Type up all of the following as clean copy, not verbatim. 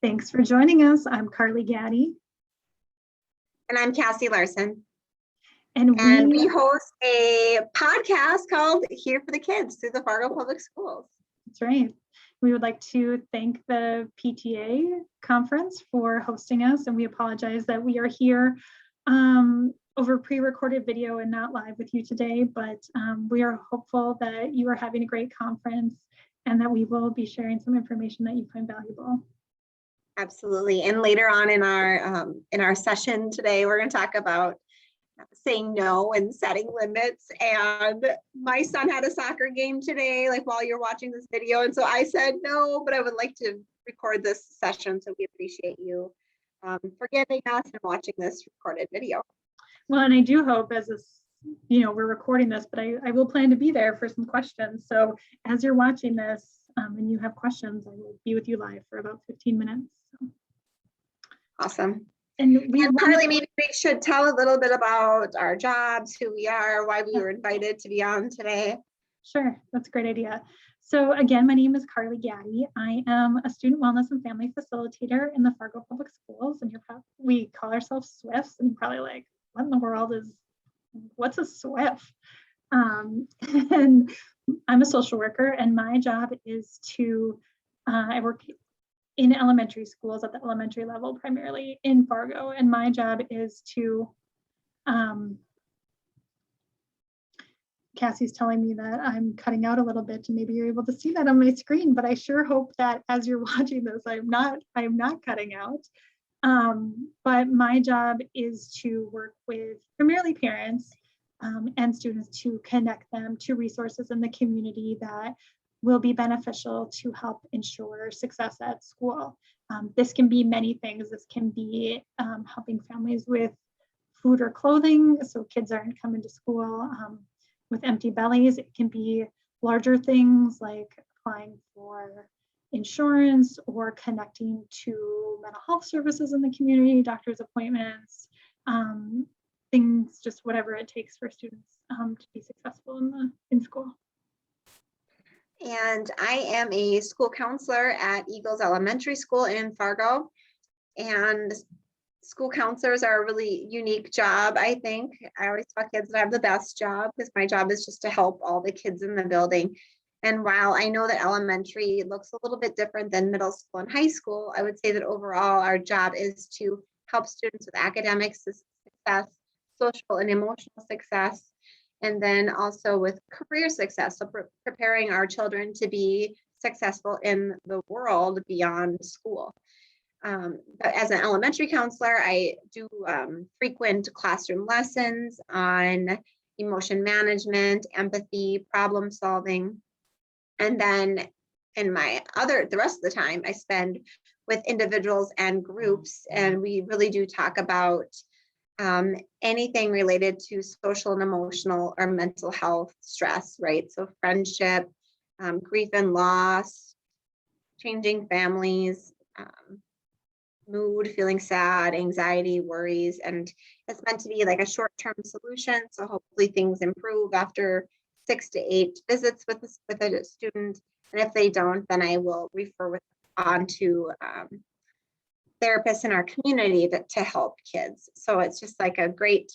Thanks for joining us. I'm Carly Gaddy. And I'm Cassie Larson. And we host a podcast called Here for the Kids through the Fargo Public Schools. That's right. We would like to thank the PTA conference for hosting us, and we apologize that we are here over pre-recorded video and not live with you today, but we are hopeful that you are having a great conference and that we will be sharing some information that you find valuable. Absolutely. And later on in our session today, we're going to talk about saying no and setting limits. And my son had a soccer game today, like while you're watching this video. And so I said no, but I would like to record this session. So we appreciate you forgiving us and watching this recorded video. Well, and I do hope as this, we're recording this, but I will plan to be there for some questions. So as you're watching this and you have questions, I will be with you live for about 15 minutes. So. Awesome. And Carly, maybe we should tell a little bit about our jobs, who we are, why we were invited to be on today. Sure, that's a great idea. So again, my name is Carly Gaddy. I am a student wellness and family facilitator in the Fargo Public Schools, and we call ourselves SWIFs, and you're probably like, what in the world what's a SWIF? And I'm a social worker, and my job is to, I work in elementary schools at the elementary level, primarily in Fargo. And my job is to, Cassie's telling me that I'm cutting out a little bit, and maybe you're able to see that on my screen, but I sure hope that as you're watching this, I am not cutting out. But my job is to work with primarily parents and students to connect them to resources in the community that will be beneficial to help ensure success at school. This can be many things. This can be helping families with food or clothing, so kids aren't coming to school with empty bellies. It can be larger things like applying for insurance or connecting to mental health services in the community, doctor's appointments, things, just whatever it takes for students to be successful in school. And I am a school counselor at Eagles Elementary School in Fargo. And school counselors are a really unique job, I think. I always tell kids that I have the best job because my job is just to help all the kids in the building. And while I know that elementary looks a little bit different than middle school and high school, I would say that overall our job is to help students with academic success, social and emotional success, and then also with career success, so preparing our children to be successful in the world beyond school. But as an elementary counselor, I do frequent classroom lessons on emotion management, empathy, problem solving. And then the rest of the time I spend with individuals and groups, and we really do talk about anything related to social and emotional or mental health stress, right? So friendship, grief and loss, changing families, mood, feeling sad, anxiety, worries, and it's meant to be like a short-term solution. So hopefully things improve after 6 to 8 visits with a student. And if they don't, then I will refer on to therapists in our community to help kids. So it's just like a great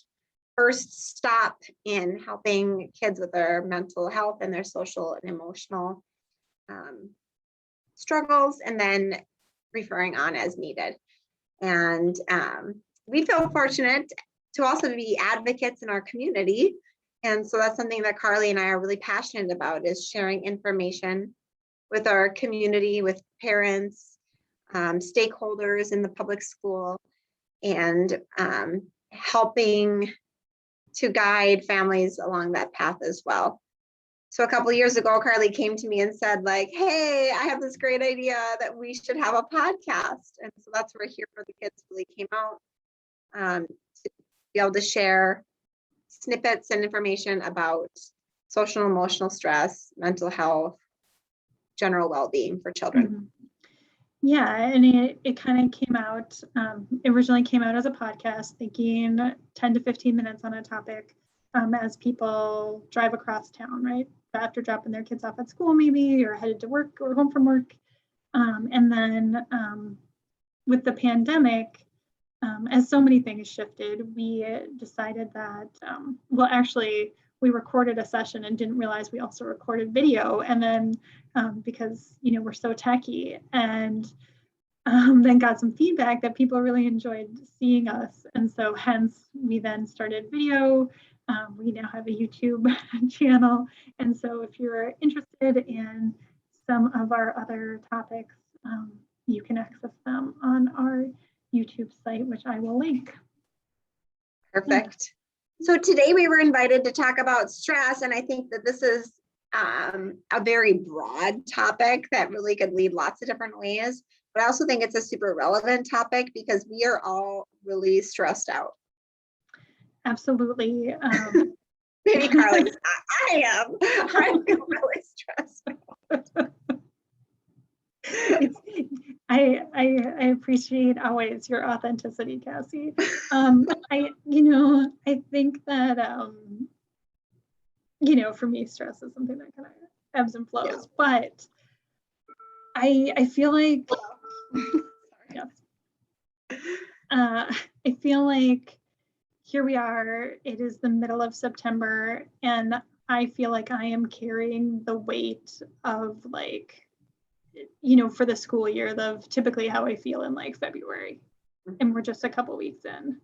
first stop in helping kids with their mental health and their social and emotional struggles, and then referring on as needed. And we feel fortunate to also be advocates in our community. And so that's something that Carly and I are really passionate about, is sharing information with our community, with parents, stakeholders in the public school, and helping to guide families along that path as well. So a couple of years ago, Carly came to me and said, like, hey, I have this great idea that we should have a podcast. And so that's where Here for the Kids really came out, to be able to share snippets and information about social and emotional stress, mental health, general well-being for children. Mm-hmm. Yeah, and it kind of came out, it originally came out as a podcast, thinking 10 to 15 minutes on a topic as people drive across town, right? After dropping their kids off at school, maybe, or headed to work or home from work. And then with the pandemic, as so many things shifted, we decided that, well, actually, we recorded a session and didn't realize we also recorded video. And then because, we're so techy, and then got some feedback that people really enjoyed seeing us. And so hence we then started video. We now have a YouTube channel. And so if you're interested in some of our other topics, you can access them on our YouTube site, which I will link. Perfect. So today we were invited to talk about stress, and I think that this is a very broad topic that really could lead lots of different ways. But I also think it's a super relevant topic because we are all really stressed out. Absolutely. Maybe Carly, I am. I'm really stressed out. I appreciate always your authenticity, Cassie. I think that for me, stress is something that kind of ebbs and flows. Yeah. But I feel like I feel like here we are. It is the middle of September, and I feel like I am carrying the weight of for the school year, of typically how I feel in February, and we're just a couple weeks in.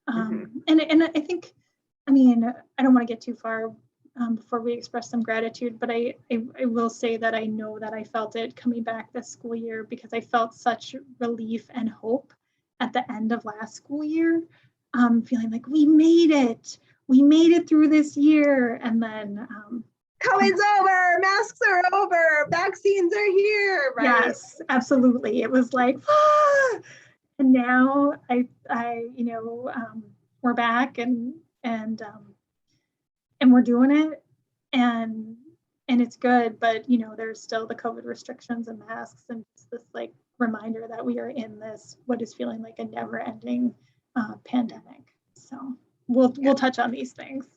And I think, I don't want to get too far before we express some gratitude, but I will say that I know that I felt it coming back this school year, because I felt such relief and hope at the end of last school year, feeling like we made it through this year. And then COVID's over, masks are over, vaccines are here, right? Yes, absolutely. It was like, and now we're back and we're doing it, and it's good, but there's still the COVID restrictions and masks, and it's this reminder that we are in this, what is feeling like a never-ending pandemic. So we'll touch on these things.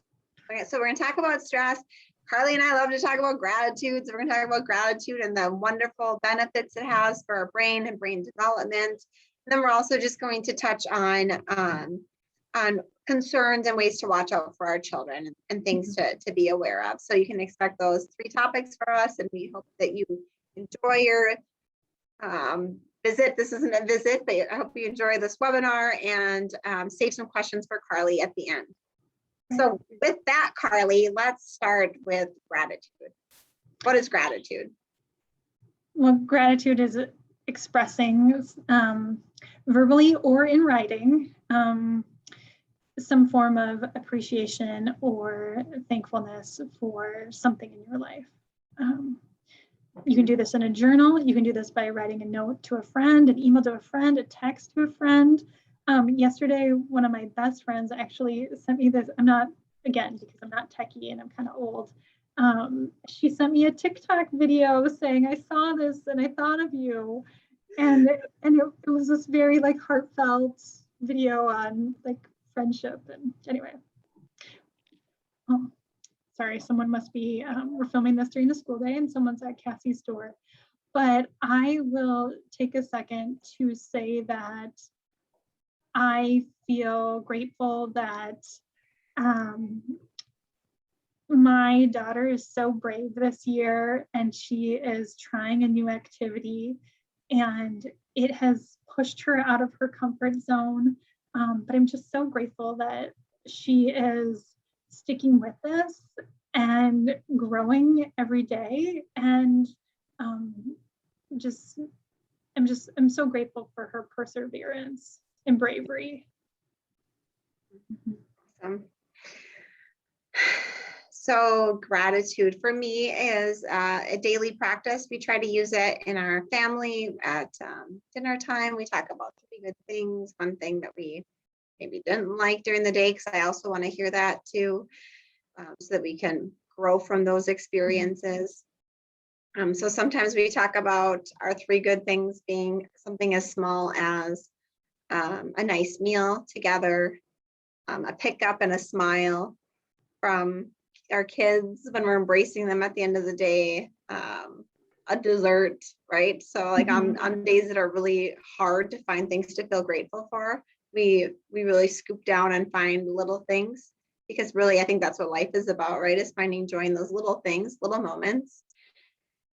Okay, so we're going to talk about stress. Carly and I love to talk about gratitude. So we're going to talk about gratitude and the wonderful benefits it has for our brain and brain development. And then we're also just going to touch on concerns and ways to watch out for our children and things to be aware of. So you can expect those 3 topics for us, and we hope that you enjoy your visit. This isn't a visit, but I hope you enjoy this webinar and save some questions for Carly at the end. So with that, Carly, let's start with gratitude. What is gratitude? Well, gratitude is expressing verbally or in writing some form of appreciation or thankfulness for something in your life. You can do this in a journal. You can do this by writing a note to a friend, an email to a friend, a text to a friend. Yesterday, one of my best friends actually sent me this. Because I'm not techie and I'm kind of old. She sent me a TikTok video saying, I saw this and I thought of you. And it was this very heartfelt video on friendship. And anyway, sorry, someone must be, we're filming this during the school day and someone's at Cassie's door. But I will take a second to say that I feel grateful that my daughter is so brave this year, and she is trying a new activity, and it has pushed her out of her comfort zone. But I'm just so grateful that she is sticking with this and growing every day. And I'm so grateful for her perseverance and bravery. Awesome. So gratitude for me is a daily practice. We try to use it in our family at dinner time. We talk about 3 good things, one thing that we maybe didn't like during the day, because I also want to hear that too, so that we can grow from those experiences. So sometimes we talk about our 3 good things being something as small as a nice meal together, a pickup and a smile from our kids when we're embracing them at the end of the day, a dessert, right? So like Mhm. on days that are really hard to find things to feel grateful for, we really scoop down and find little things, because really I think that's what life is about, right? Is finding joy in those little things, little moments.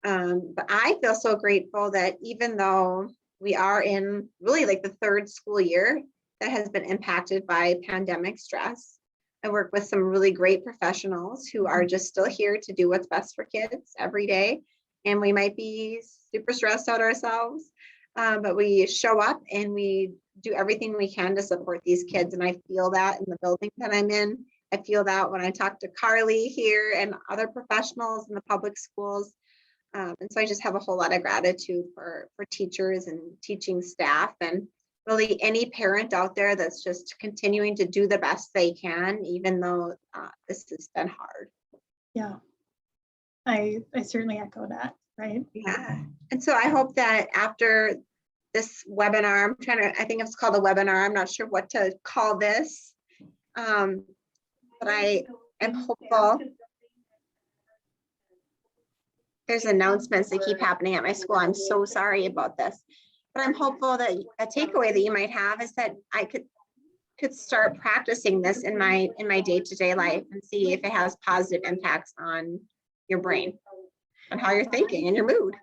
But I feel so grateful that even though we are in really like the third school year that has been impacted by pandemic stress, I work with some really great professionals who are just still here to do what's best for kids every day. And we might be super stressed out ourselves, but we show up and we do everything we can to support these kids. And I feel that in the building that I'm in. I feel that when I talk to Carly here and other professionals in the public schools. And so I just have a whole lot of gratitude for teachers and teaching staff, and really any parent out there that's just continuing to do the best they can, even though this has been hard. Yeah, I certainly echo that, right? Yeah. And so I hope that after this webinar, I think it's called a webinar. I'm not sure what to call this. But I am hopeful. There's announcements that keep happening at my school. I'm so sorry about this. But I'm hopeful that a takeaway that you might have is that I could start practicing this in my day-to-day life and see if it has positive impacts on your brain, on how you're thinking and your mood.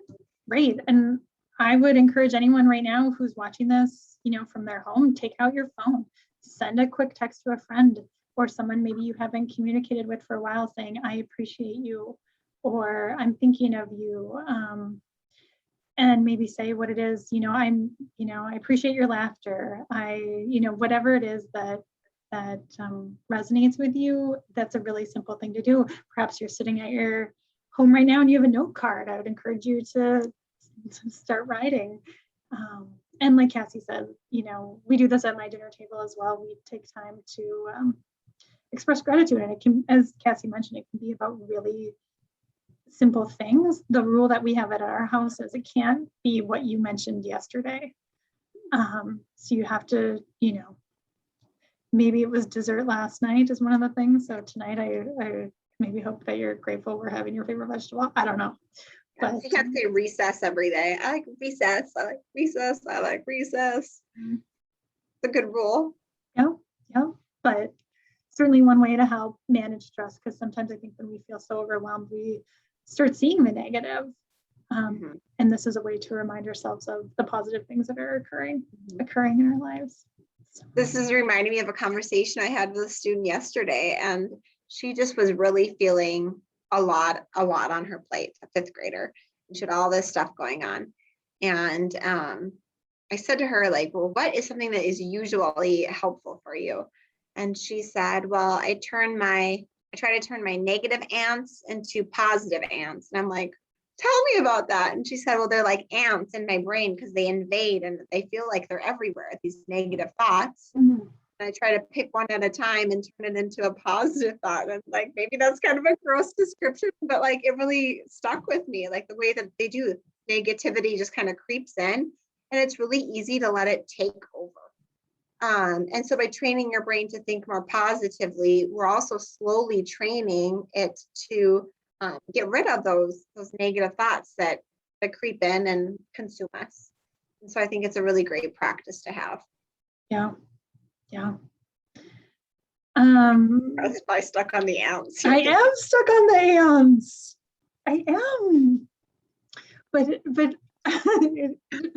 Great. And I would encourage anyone right now who's watching this, from their home, take out your phone, send a quick text to a friend or someone maybe you haven't communicated with for a while saying, I appreciate you, or I'm thinking of you. And maybe say what it is, I appreciate your laughter. Whatever it is that resonates with you, that's a really simple thing to do. Perhaps you're sitting at your home right now and you have a note card. I would encourage you to start writing. And like Cassie said, we do this at my dinner table as well. We take time to express gratitude. And it can, as Cassie mentioned, it can be about really simple things. The rule that we have at our house is it can't be what you mentioned yesterday. So you have to, maybe it was dessert last night is one of the things. So tonight I maybe hope that you're grateful we're having your favorite vegetable. I don't know. But you can't say recess every day. I like recess. I like recess. I like recess. It's a good rule. Yeah. But certainly one way to help manage stress, because sometimes I think when we feel so overwhelmed, we start seeing the negative. And this is a way to remind ourselves of the positive things that are occurring in our lives. So. This is reminding me of a conversation I had with a student yesterday, and she just was really feeling a lot on her plate, a fifth grader. She had all this stuff going on. And I said to her, like, well, what is something that is usually helpful for you? And she said, well, I try to turn my negative ants into positive ants. And I'm like, tell me about that. And she said, well, they're like ants in my brain because they invade and they feel like they're everywhere, these negative thoughts. And I try to pick one at a time and turn it into a positive thought. And like, maybe that's kind of a gross description, but like it really stuck with me, like the way that they do. Negativity just kind of creeps in, and it's really easy to let it take over. And so by training your brain to think more positively, we're also slowly training it to get rid of those negative thoughts that creep in and consume us. And so I think it's a really great practice to have. Yeah. I was probably stuck on the ants. I am stuck on the ants. I am. But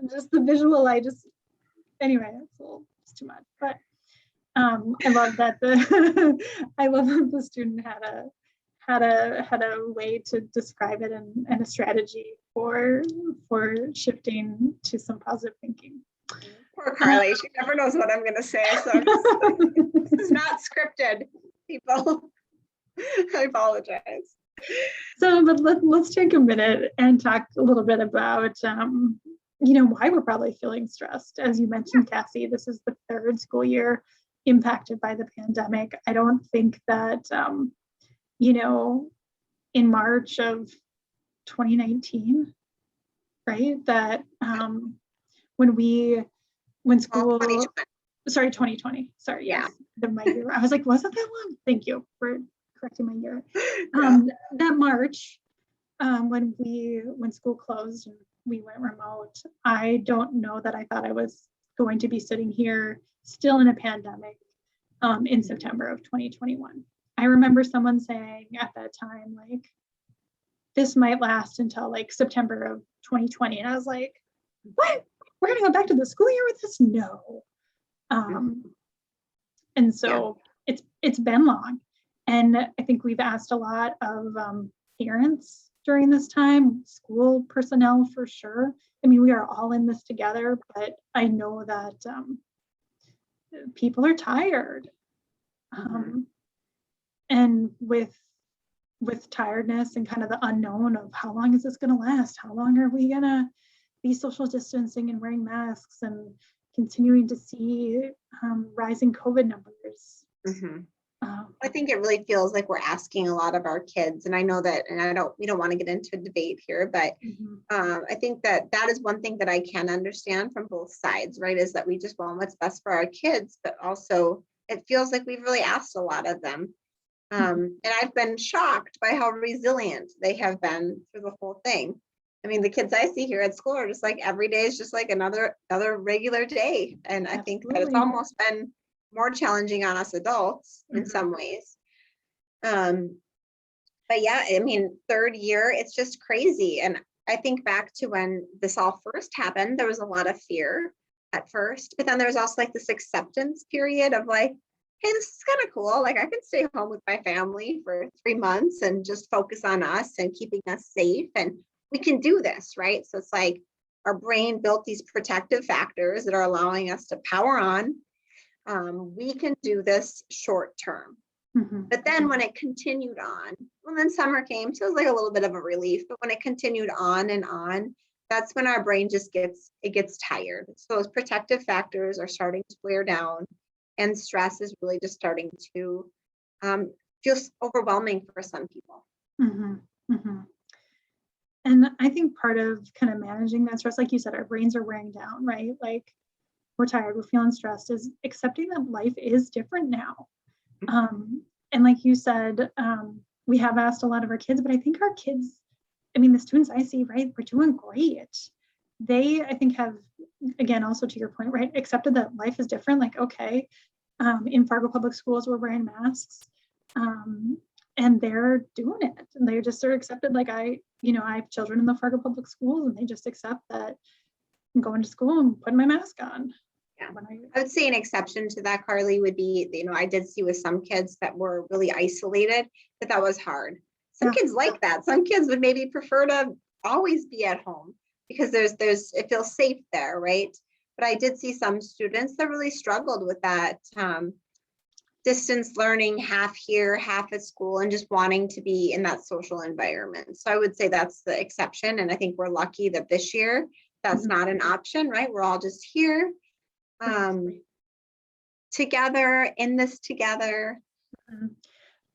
just the visual, anyway, it's too much. But I love that the student had a way to describe it and a strategy for shifting to some positive thinking. Poor Carly, she never knows what I'm going to say. So this is not scripted, people. I apologize. So, but let's take a minute and talk a little bit about, why we're probably feeling stressed. As you mentioned, Cassie, this is the third school year impacted by the pandemic. I don't think that, in March of 2019, right, that when school, 2020, sorry, yeah, yes, my year. I was like, wasn't that long? Thank you for correcting my year. That March, when school closed and we went remote, I don't know that I thought I was going to be sitting here still in a pandemic in September of 2021. I remember someone saying at that time, like, this might last until like September of 2020. And I was like, what? We're gonna go back to the school year with this? No. And so it's been long. And I think we've asked a lot of parents during this time, school personnel for sure. I mean, we are all in this together, but I know that people are tired. And with tiredness and kind of the unknown of how long is this going to last? How long are we going to be social distancing and wearing masks and continuing to see rising COVID numbers? I think it really feels like we're asking a lot of our kids, and I know that, and we don't want to get into a debate here, but I think that is one thing that I can understand from both sides, right? Is that we just want what's best for our kids, but also it feels like we've really asked a lot of them. And I've been shocked by how resilient they have been through the whole thing. I mean, the kids I see here at school are just like, every day is just like another regular day. And I think that it's almost been more challenging on us adults in some ways. But yeah, I mean, third year, it's just crazy. And I think back to when this all first happened, there was a lot of fear at first, but then there was also like this acceptance period of like, hey, this is kind of cool. Like I can stay home with my family for 3 months and just focus on us and keeping us safe. And we can do this, right? So it's like our brain built these protective factors that are allowing us to power on. We can do this short term. But then when it continued on, well, then summer came, so it was like a little bit of a relief. But when it continued on and on, that's when our brain just gets tired. So those protective factors are starting to wear down. And stress is really just starting to feel overwhelming for some people. And I think part of kind of managing that stress, like you said, our brains are wearing down, right? Like we're tired, we're feeling stressed, is accepting that life is different now. And like you said, we have asked a lot of our kids, but I think our kids, I mean, the students I see, right, we're doing great. They, I think, have, again, also to your point, right, accepted that life is different. Like, okay, in Fargo Public Schools, we're wearing masks, and they're doing it. And they just are accepted. Like I have children in the Fargo Public Schools, and they just accept that I'm going to school and putting my mask on. Yeah, I would say an exception to that, Carly, would be, I did see with some kids that were really isolated, that was hard. Some kids like that. Some kids would maybe prefer to always be at home because it feels safe there, right? But I did see some students that really struggled with that distance learning, half here, half at school, and just wanting to be in that social environment. So I would say that's the exception. And I think we're lucky that this year that's not an option, right? We're all just here together in this together.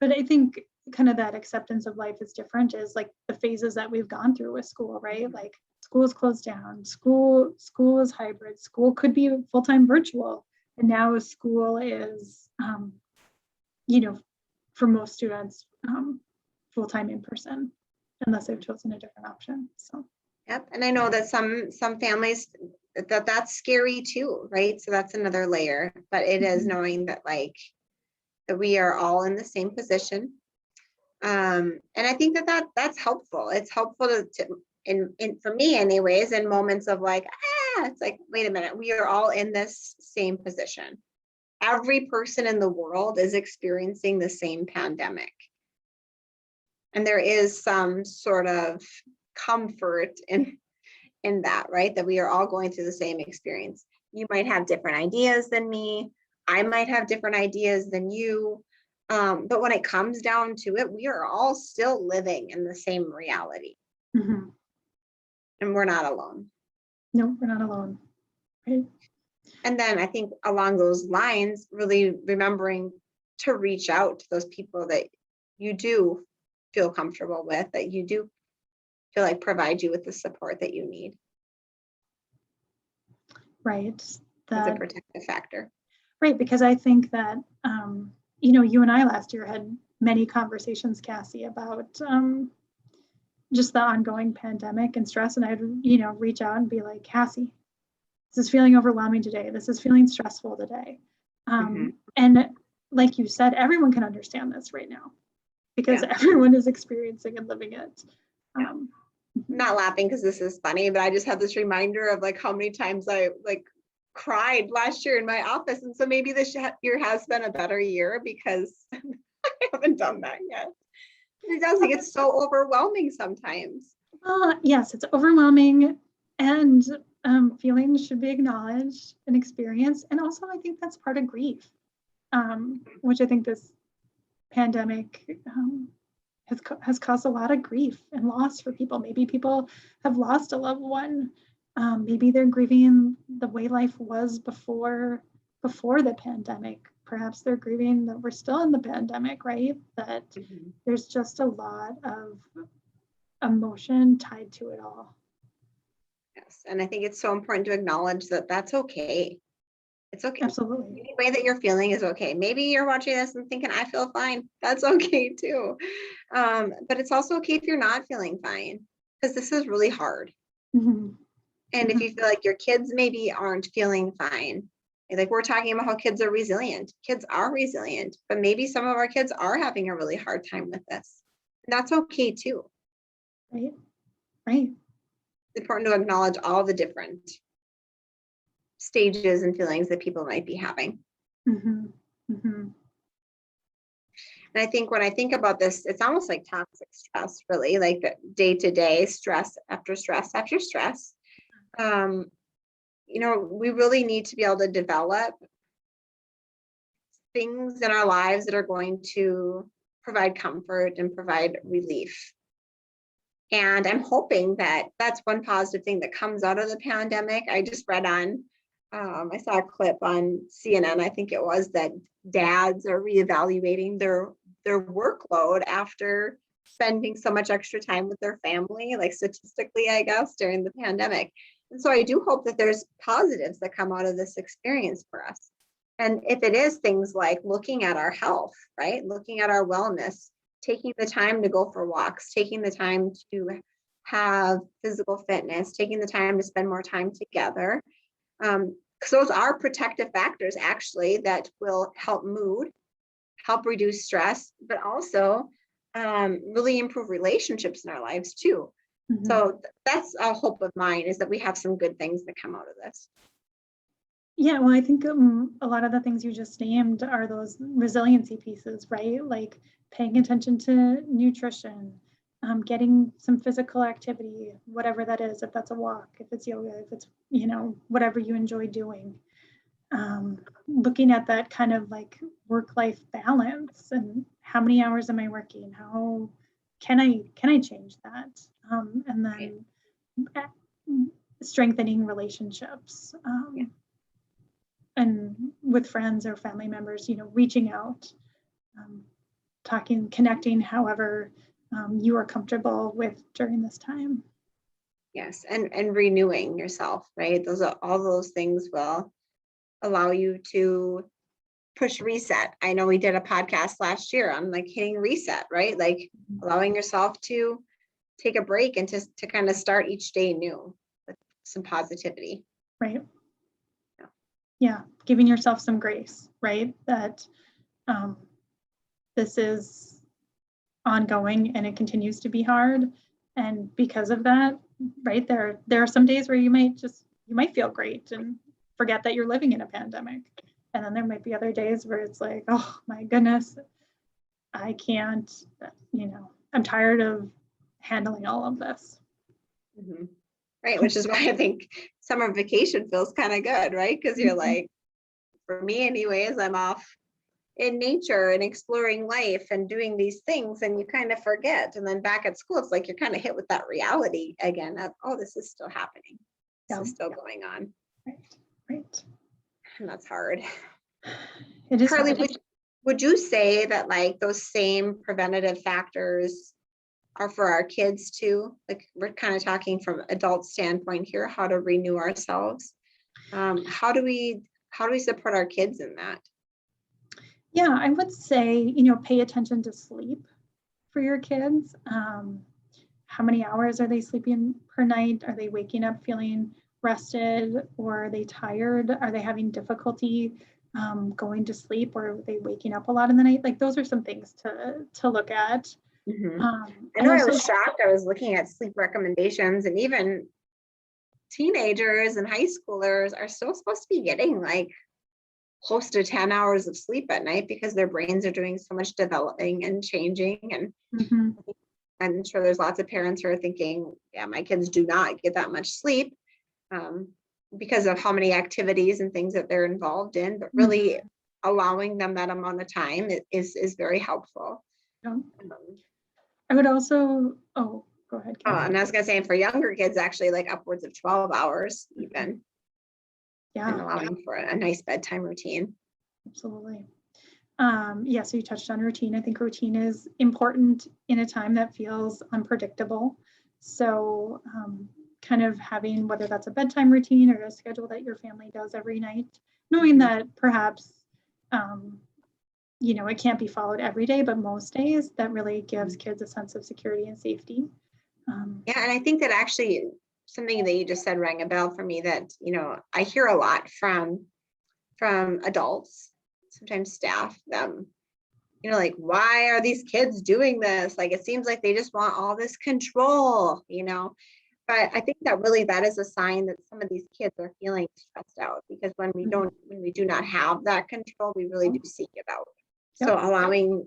But I think kind of that acceptance of life is different is like the phases that we've gone through with school, right? Like school is closed down, school is hybrid, school could be full-time virtual, and now school is for most students full-time in person, unless they've chosen a different option. So yep. And I know that some families that's scary too, right? So that's another layer, but it is knowing that that we are all in the same position. And I think that's helpful. It's helpful to for me anyways, in moments of it's like, wait a minute, we are all in this same position. Every person in the world is experiencing the same pandemic. And there is some sort of comfort in that, right? That we are all going through the same experience. You might have different ideas than me. I might have different ideas than you. But when it comes down to it, we are all still living in the same reality. And we're not alone. No, we're not alone. Right. And then I think along those lines, really remembering to reach out to those people that you do feel comfortable with, that you do feel like provide you with the support that you need. Right. That's a protective factor. Right, because I think that, you and I last year had many conversations, Cassie, about, just the ongoing pandemic and stress. And I'd, reach out and be like, Cassie, this is feeling overwhelming today. This is feeling stressful today. And like you said, everyone can understand this right now because everyone is experiencing and living it. I'm not laughing because this is funny, but I just have this reminder of like how many times I like cried last year in my office. And so maybe this year has been a better year because I haven't done that yet. It does get so overwhelming sometimes. Yes, it's overwhelming, and feelings should be acknowledged and experienced. And also, I think that's part of grief, which I think this pandemic has caused a lot of grief and loss for people. Maybe people have lost a loved one. Maybe they're grieving the way life was before the pandemic. Perhaps they're grieving that we're still in the pandemic, right? That there's just a lot of emotion tied to it all. Yes, and I think it's so important to acknowledge that that's okay. It's okay. Absolutely. Any way that you're feeling is okay. Maybe you're watching this and thinking, I feel fine. That's okay too. But it's also okay if you're not feeling fine, because this is really hard. And if you feel like your kids maybe aren't feeling fine, like we're talking about how kids are resilient. Kids are resilient, but maybe some of our kids are having a really hard time with this. And that's okay too. Right. It's important to acknowledge all the different stages and feelings that people might be having. And I think when I think about this, it's almost like toxic stress, really, like the day-to-day stress after stress after stress. We really need to be able to develop things in our lives that are going to provide comfort and provide relief. And I'm hoping that that's one positive thing that comes out of the pandemic. I just read on, I saw a clip on CNN, I think it was, that dads are reevaluating their workload after spending so much extra time with their family, like statistically, I guess, during the pandemic. And so I do hope that there's positives that come out of this experience for us. And if it is things like looking at our health, right? Looking at our wellness, taking the time to go for walks, taking the time to have physical fitness, taking the time to spend more time together. Because those are protective factors actually that will help mood, help reduce stress, but also really improve relationships in our lives too. So that's a hope of mine, is that we have some good things that come out of this. Yeah, well, I think a lot of the things you just named are those resiliency pieces, right? Like paying attention to nutrition, getting some physical activity, whatever that is, if that's a walk, if it's yoga, if it's, whatever you enjoy doing. Looking at that kind of like work-life balance and how many hours am I working? How can I change that? And then strengthening relationships. And with friends or family members, reaching out, talking, connecting, however you are comfortable with during this time. Yes, and renewing yourself, right? All those things will allow you to push reset. I know we did a podcast last year on like hitting reset, right? Like allowing yourself to take a break and to kind of start each day new with some positivity. Right. Yeah, giving yourself some grace, right? That this is ongoing and it continues to be hard. And because of that, right, there are some days where you might feel great and forget that you're living in a pandemic. And then there might be other days where it's like, oh my goodness, I can't, I'm tired of handling all of this. Right, which is why I think summer vacation feels kind of good, right? Because you're like, for me anyways, I'm off in nature and exploring life and doing these things, and you kind of forget. And then back at school, it's like you're kind of hit with that reality again of, oh, this is still happening. This is still going on. Right. And that's hard. It is Carly, hard. would you say that like those same preventative factors are for our kids too? Like we're kind of talking from adult standpoint here, how to renew ourselves. How do we support our kids in that? Yeah, I would say, pay attention to sleep for your kids. how many hours are they sleeping per night? Are they waking up feeling rested, or are they tired? Are they having difficulty going to sleep, or are they waking up a lot in the night? Like those are some things to look at. Mhm. I And know I also, was shocked. I was looking at sleep recommendations, and even teenagers and high schoolers are still supposed to be getting like close to 10 hours of sleep at night because their brains are doing so much developing and changing. And mhm, I'm sure there's lots of parents who are thinking, yeah, my kids do not get that much sleep um, because of how many activities and things that they're involved in, but really allowing them that amount of time is very helpful. yeah. Um, I would also, oh, go ahead, Kathy. and I was gonna say for younger kids, actually like upwards of 12 hours even, and Yeah, allowing for a nice bedtime routine. absolutely. Yeah, so you touched on routine. I think routine is important in a time that feels unpredictable. So kind of having, whether that's a bedtime routine or a schedule that your family does every night, knowing that perhaps, it can't be followed every day, but most days, that really gives kids a sense of security and safety. Yeah, and I think that actually something that you just said rang a bell for me that, I hear a lot from adults, sometimes staff, them, like, why are these kids doing this? Like, it seems like they just want all this control, But I think that really that is a sign that some of these kids are feeling stressed out because when we do not have that control, we really do seek it out. So Yep. allowing,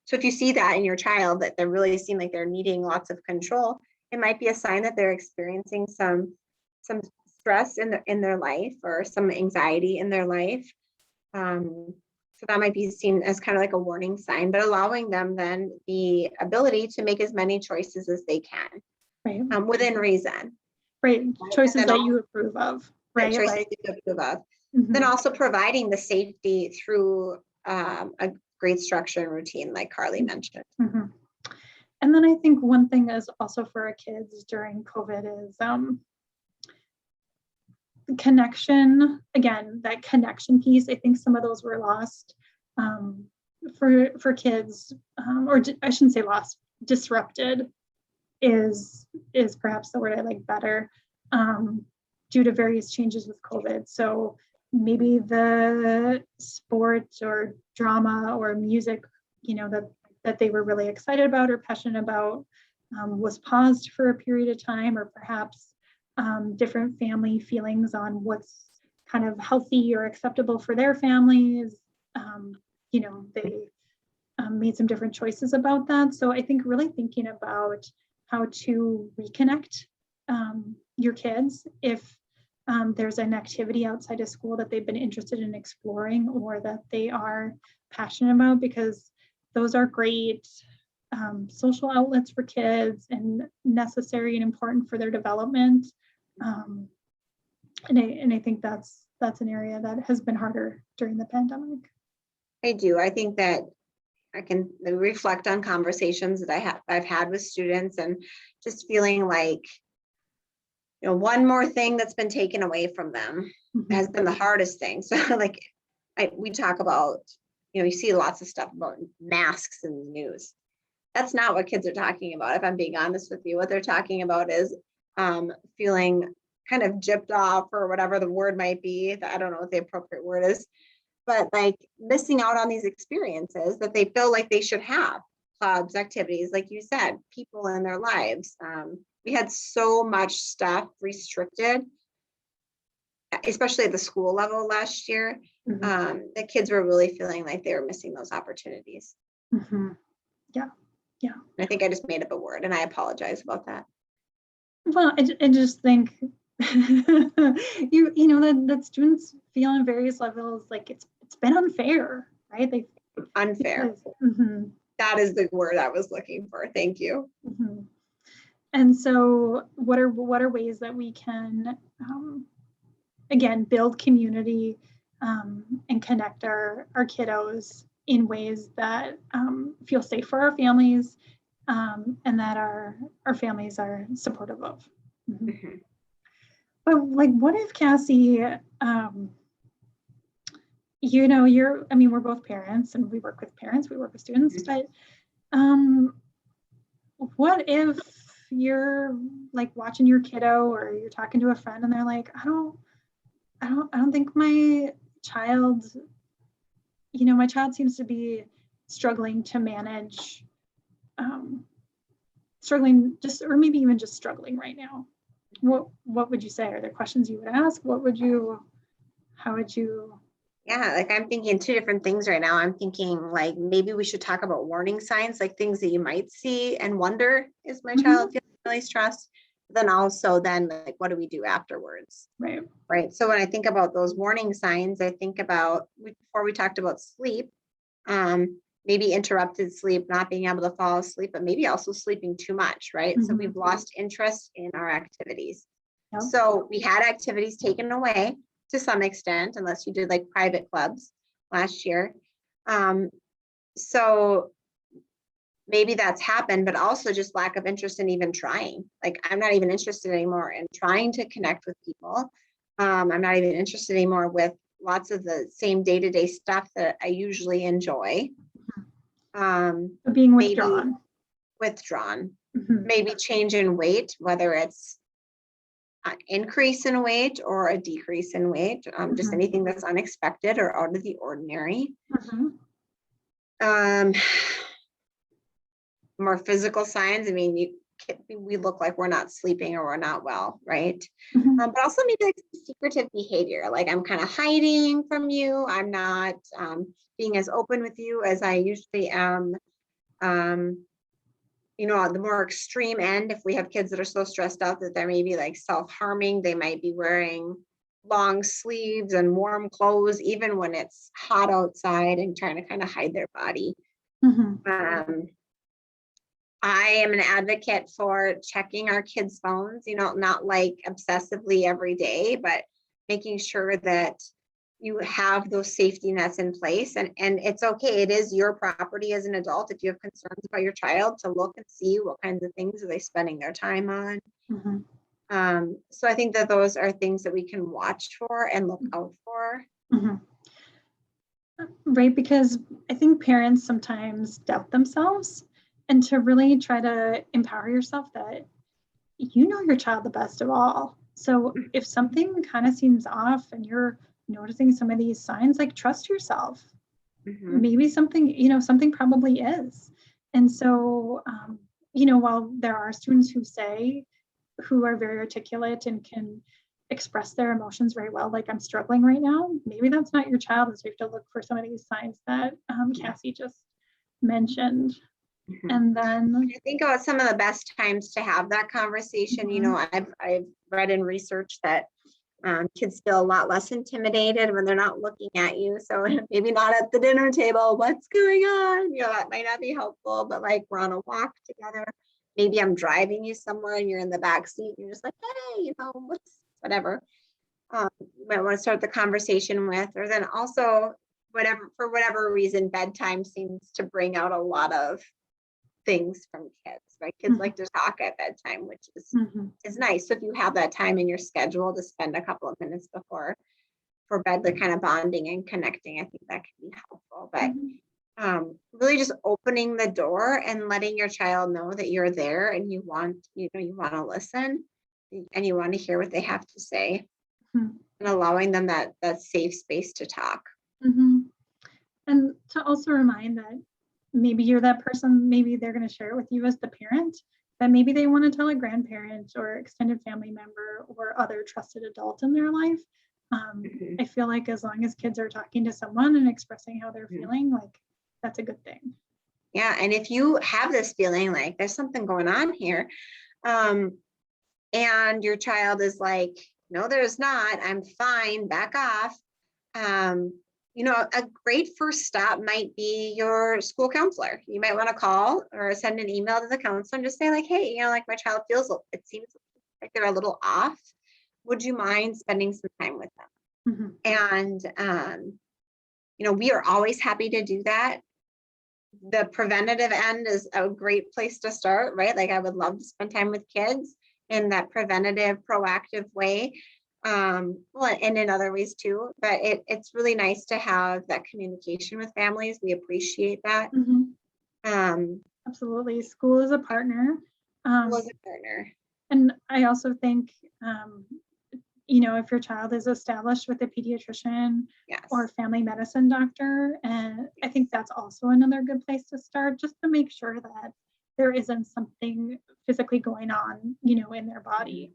so if you see that in your child that they really seem like they're needing lots of control, it might be a sign that they're experiencing some stress in their life or some anxiety in their life. So that might be seen as kind of like a warning sign, but allowing them then the ability to make as many choices as they can Right. within reason. Right. Choices then that you approve of. Right. choices Like, that you approve of. mhm, Then also providing the safety through a great structure and routine, like Carly mentioned. mhm. And then I think one thing is also for our kids during COVID is connection. Again, that connection piece. I think some of those were lost for kids, or I shouldn't say lost, disrupted is perhaps the word I like better, due to various changes with COVID. So maybe the sport or drama or music, that they were really excited about or passionate about, was paused for a period of time, or perhaps different family feelings on what's kind of healthy or acceptable for their families. They made some different choices about that. So I think really thinking about how to reconnect your kids if there's an activity outside of school that they've been interested in exploring or that they are passionate about, because those are great social outlets for kids and necessary and important for their development. And I think that's an area that has been harder during the pandemic. I do. I think that I can reflect on conversations that I've had with students and just feeling like, one more thing that's been taken away from them has been the hardest thing. So like we talk about, you see lots of stuff about masks in the news. That's not what kids are talking about. If I'm being honest with you, what they're talking about is feeling kind of gypped off or whatever the word might be. I don't know what the appropriate word is, but like missing out on these experiences that they feel like they should have. Clubs, activities, like you said, people in their lives. We had so much stuff restricted, especially at the school level last year. The kids were really feeling like they were missing those opportunities. Yeah. Yeah. And I think I just made up a word and I apologize about that. Well, I just think that students feel on various levels like it's been unfair, right? Unfair. That is the word I was looking for. Thank you. And so what are ways that we can again build community and connect our kiddos in ways that feel safe for our families and that our families are supportive of. But like, what if, Cassie, we're both parents and we work with parents, we work with students, but what if you're like watching your kiddo or you're talking to a friend and they're like, I don't think my child, my child seems to be struggling to manage, struggling just, or maybe even just struggling right now. What would you say? Are there questions you would ask? How would you? Yeah, like I'm thinking two different things right now. I'm thinking like maybe we should talk about warning signs, like things that you might see and wonder, is my child feeling really stressed? Then also then like what do we do afterwards? Right. Right. So when I think about those warning signs, I think about before we talked about sleep, maybe interrupted sleep, not being able to fall asleep, but maybe also sleeping too much, right? So we've lost interest in our activities. Yep. So we had activities taken away to some extent, unless you did like private clubs last year. So maybe that's happened, but also just lack of interest in even trying. Like I'm not even interested anymore in trying to connect with people. I'm not even interested anymore with lots of the same day-to-day stuff that I usually enjoy. Being Maybe withdrawn. maybe change in weight, whether it's an increase in weight or a decrease in weight, just anything that's unexpected or out of the ordinary. More physical signs. I mean, we look like we're not sleeping or we're not well, right? But also maybe like secretive behavior, like I'm kind of hiding from you. I'm not being as open with you as I usually am. On the more extreme end, if we have kids that are so stressed out that they're maybe like self-harming, they might be wearing long sleeves and warm clothes, even when it's hot outside, and trying to kind of hide their body. I am an advocate for checking our kids' phones, not like obsessively every day, but making sure that you have those safety nets in place. And it's okay. It is your property as an adult, if you have concerns about your child, to look and see what kinds of things are they spending their time on. So I think that those are things that we can watch for and look out for. Right, because I think parents sometimes doubt themselves, and to really try to empower yourself that your child the best of all. So if something kind of seems off and you're noticing some of these signs, like trust yourself. Maybe something probably is. And so, while there are students who are very articulate and can express their emotions very well, like I'm struggling right now, maybe that's not your child, and so you have to look for some of these signs that Cassie just mentioned. And then I think about some of the best times to have that conversation. I've read in research that kids feel a lot less intimidated when they're not looking at you. So maybe not at the dinner table, what's going on? That might not be helpful, but like we're on a walk together. Maybe I'm driving you somewhere and you're in the back seat. You're just like, hey, whatever. You might want to start the conversation with, or then also for whatever reason, bedtime seems to bring out a lot of things from kids, right? Kids like to talk at bedtime, which is nice. So if you have that time in your schedule to spend a couple of minutes before for bed, the kind of bonding and connecting, I think that can be helpful. But really just opening the door and letting your child know that you're there and you want to listen and you want to hear what they have to say, and allowing them that safe space to talk. And to also remind that maybe you're that person, maybe they're going to share it with you as the parent, but maybe they want to tell a grandparent or extended family member or other trusted adult in their life. I feel like as long as kids are talking to someone and expressing how they're feeling, like that's a good thing. Yeah. And if you have this feeling like there's something going on here, and your child is like, no, there's not, I'm fine, back off. A great first stop might be your school counselor. You might want to call or send an email to the counselor and just say like, hey, like my child it seems like they're a little off. Would you mind spending some time with them? And, we are always happy to do that. The preventative end is a great place to start, right? Like I would love to spend time with kids in that preventative, proactive way. And in other ways too, but it's really nice to have that communication with families. We appreciate that. Absolutely. School is a partner. Was a partner. And I also think, you know, if your child is established with a pediatrician Yes. or family medicine doctor, and I think that's also another good place to start, just to make sure that there isn't something physically going on, you know, in their body.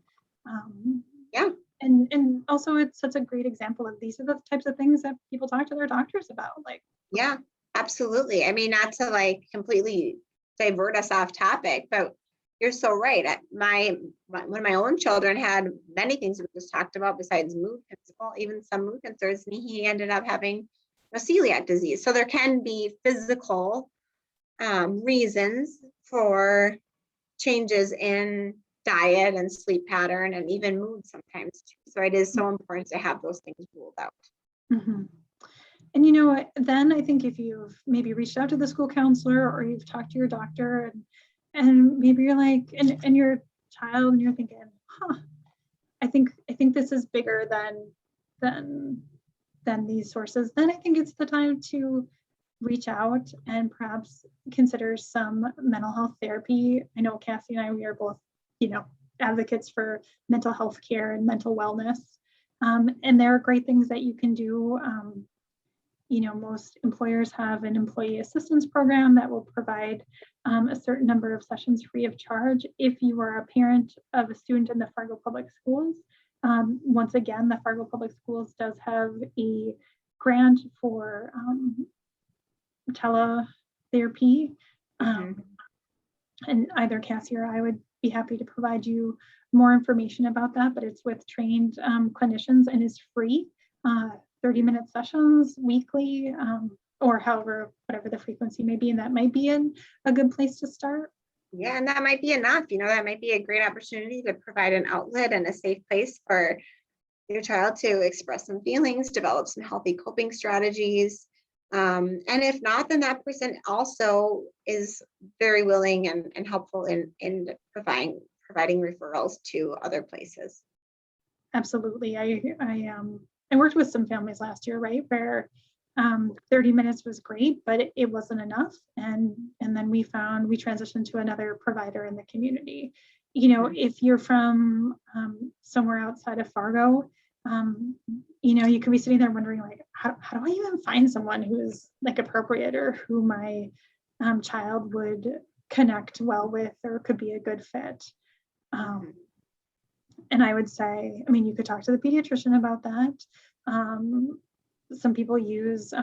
Yeah. And also it's such a great example of these are the types of things that people talk to their doctors about. Like, Yeah, absolutely. I mean, not to like completely divert us off topic, but you're so right. When my own children had many things we just talked about besides mood control, even some mood concerns, and he ended up having a celiac disease. So there can be physical reasons for changes in diet and sleep pattern and even mood sometimes too. So it is so important to have those things ruled out. mhm. And you know what, then I think if you've maybe reached out to the school counselor or you've talked to your doctor and maybe you're like, and your child and you're thinking, I think this is bigger than these sources, then I think it's the time to reach out and perhaps consider some mental health therapy. I know Cassie and I, we are both, you know, advocates for mental health care and mental wellness. And there are great things that you can do. You know, most employers have an employee assistance program that will provide a certain number of sessions free of charge. If you are a parent of a student in the Fargo Public Schools, once again, the Fargo Public Schools does have a grant for teletherapy. And either Cassie or I would be happy to provide you more information about that, but it's with trained clinicians and is free. 30-minute sessions weekly, or however, whatever the frequency may be, and that might be a good place to start. Yeah, and that might be enough. You know, that might be a great opportunity to provide an outlet and a safe place for your child to express some feelings, develop some healthy coping strategies. And if not, then that person also is very willing and helpful in providing referrals to other places. Absolutely. I worked with some families last year, right, where 30 minutes was great, but it wasn't enough. And then we transitioned to another provider in the community. You know, if you're from somewhere outside of Fargo, you know, you could be sitting there wondering, like, how do I even find someone who is like appropriate or who my child would connect well with or could be a good fit. And I would say, I mean, you could talk to the pediatrician about that. Some people use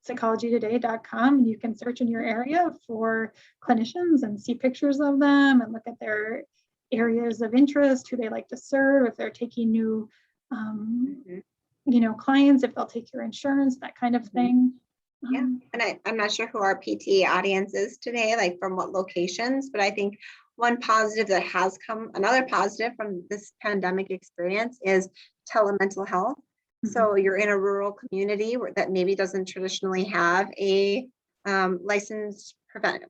psychologytoday.com, and you can search in your area for clinicians and see pictures of them and look at their areas of interest, who they like to serve, if they're taking new, you know, clients, if they'll take your insurance, that kind of thing. Yeah, and I'm not sure who our PT audience is today, like from what locations, but I think one positive that has come, another positive from this pandemic experience is telemental health. So you're in a rural community that maybe doesn't traditionally have a licensed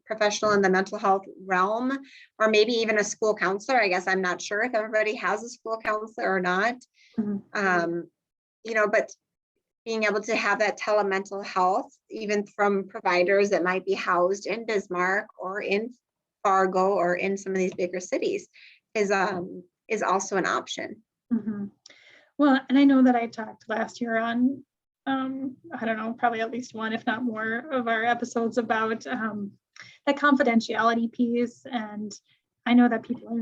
professional in the mental health realm, or maybe even a school counselor. I guess I'm not sure if everybody has a school counselor or not. You know, but being able to have that telemental health, even from providers that might be housed in Bismarck or in Fargo or in some of these bigger cities, is also an option. Well, and I know that I talked last year on, I don't know, probably at least one, if not more, of our episodes about the confidentiality piece. And I know that people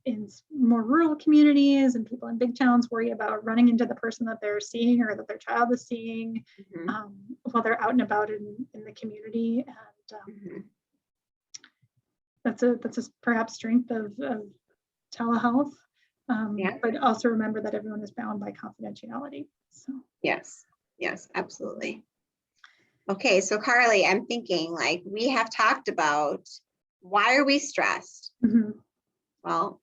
in more rural communities and people in big towns worry about running into the person that they're seeing or that their child is seeing while they're out and about in the community. And that's a perhaps strength of telehealth. But also remember that everyone is bound by confidentiality. So yes, absolutely. Okay, so Carly, I'm thinking, like, we have talked about why are we stressed? Well,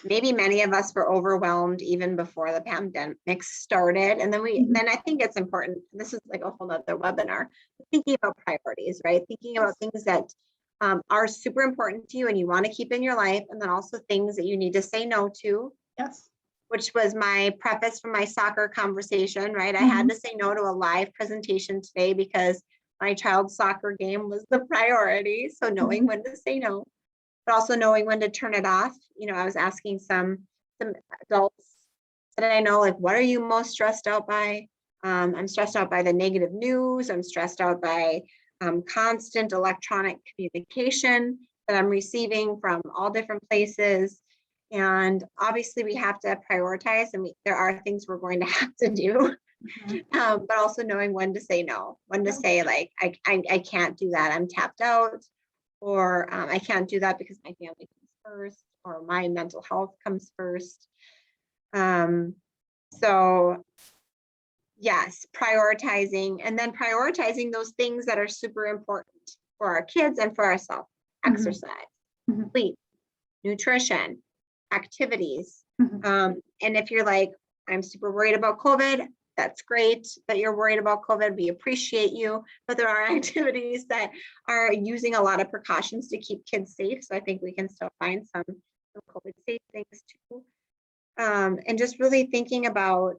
maybe many of us were overwhelmed even before the pandemic started, and then I think it's important. This is like a whole nother webinar. Thinking about priorities, right? Thinking about things that are super important to you and you want to keep in your life, and then also things that you need to say no to. yes, Which was my preface for my soccer conversation, right? I had to say no to a live presentation today because my child's soccer game was the priority. So knowing when to say no, but also knowing when to turn it off. You know, I was asking some adults that I know, like, what are you most stressed out by? I'm stressed out by the negative news. I'm stressed out by constant electronic communication that I'm receiving from all different places. And obviously we have to prioritize, and there are things we're going to have to do, but also knowing when to say no, when to say like, I can't do that, I'm tapped out, or I can't do that because my family comes first, or my mental health comes first. So yes, prioritizing, and then prioritizing those things that are super important for our kids and for ourselves. Exercise, sleep, nutrition, activities. And if you're like, I'm super worried about COVID, that's great that you're worried about COVID. We appreciate you, but there are activities that are using a lot of precautions to keep kids safe. So I think we can still find some COVID safe things too. And just really thinking about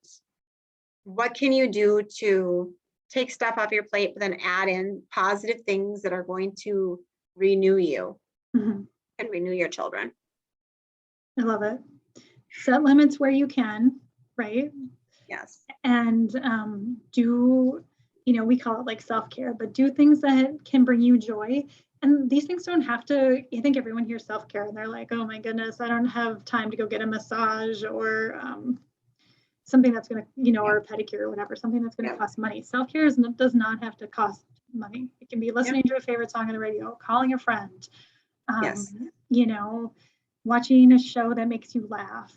what can you do to take stuff off your plate, but then add in positive things that are going to renew you and renew your children. I love it. Set limits where you can, right? Yes. And do, you know, we call it like self-care, but do things that can bring you joy. And these things don't have to, I think everyone hears self-care and they're like, oh my goodness, I don't have time to go get a massage or something that's going to, you know, or a pedicure or whatever, something that's going to cost money. Self-care does not have to cost money. It can be listening to a favorite song on the radio, calling a friend, you know, watching a show that makes you laugh.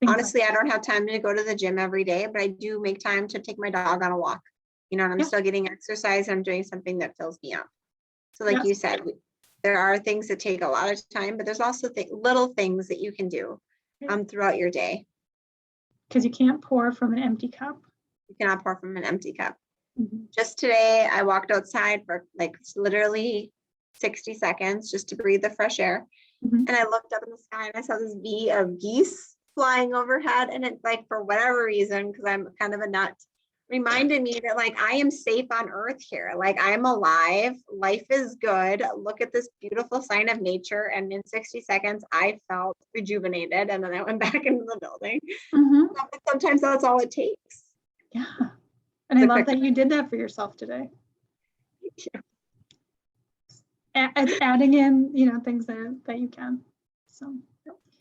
Honestly, like I don't have time to go to the gym every day, but I do make time to take my dog on a walk, you know, and I'm still getting exercise. I'm doing something that fills me up. So like you said, there are things that take a lot of time, but there's also little things that you can do throughout your day. Because you can't pour from an empty cup. You cannot pour from an empty cup. Just today, I walked outside for like literally 60 seconds just to breathe the fresh air. And I looked up in the sky and I saw this V of geese flying overhead. And it's like, for whatever reason, because I'm kind of a nut, reminded me that like, I am safe on earth here. Like, I'm alive. Life is good. Look at this beautiful sign of nature. And in 60 seconds, I felt rejuvenated. And then I went back into the building. Sometimes that's all it takes. Yeah. And I love that you did that for yourself today. Thank you. Adding in, you know, things that you can.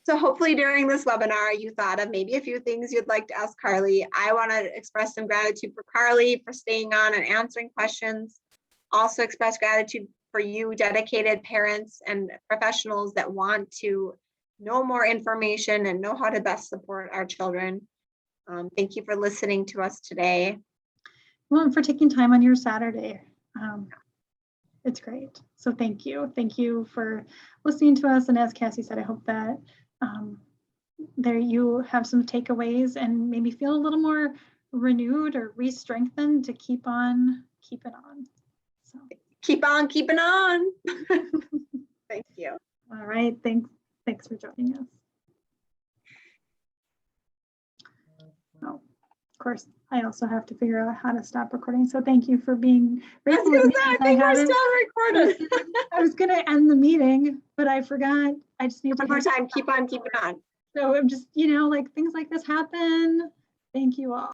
So hopefully during this webinar, you thought of maybe a few things you'd like to ask Carly. I want to express some gratitude for Carly for staying on and answering questions. Also express gratitude for you, dedicated parents and professionals that want to know more information and know how to best support our children. Thank you for listening to us today. Well, and for taking time on your Saturday. It's great. So thank you. Thank you for listening to us. And as Cassie said, I hope that there you have some takeaways and maybe feel a little more renewed or re-strengthened to keep on keeping on. So keep on keeping on. Thank you. All right. Thanks for joining us. Oh, of course, I also have to figure out how to stop recording. So thank you for being grateful with me. I think we're still recording. I was going to end the meeting, but I forgot. I just need one more time. Keep on keeping on. So I'm just, you know, like things like this happen. Thank you all.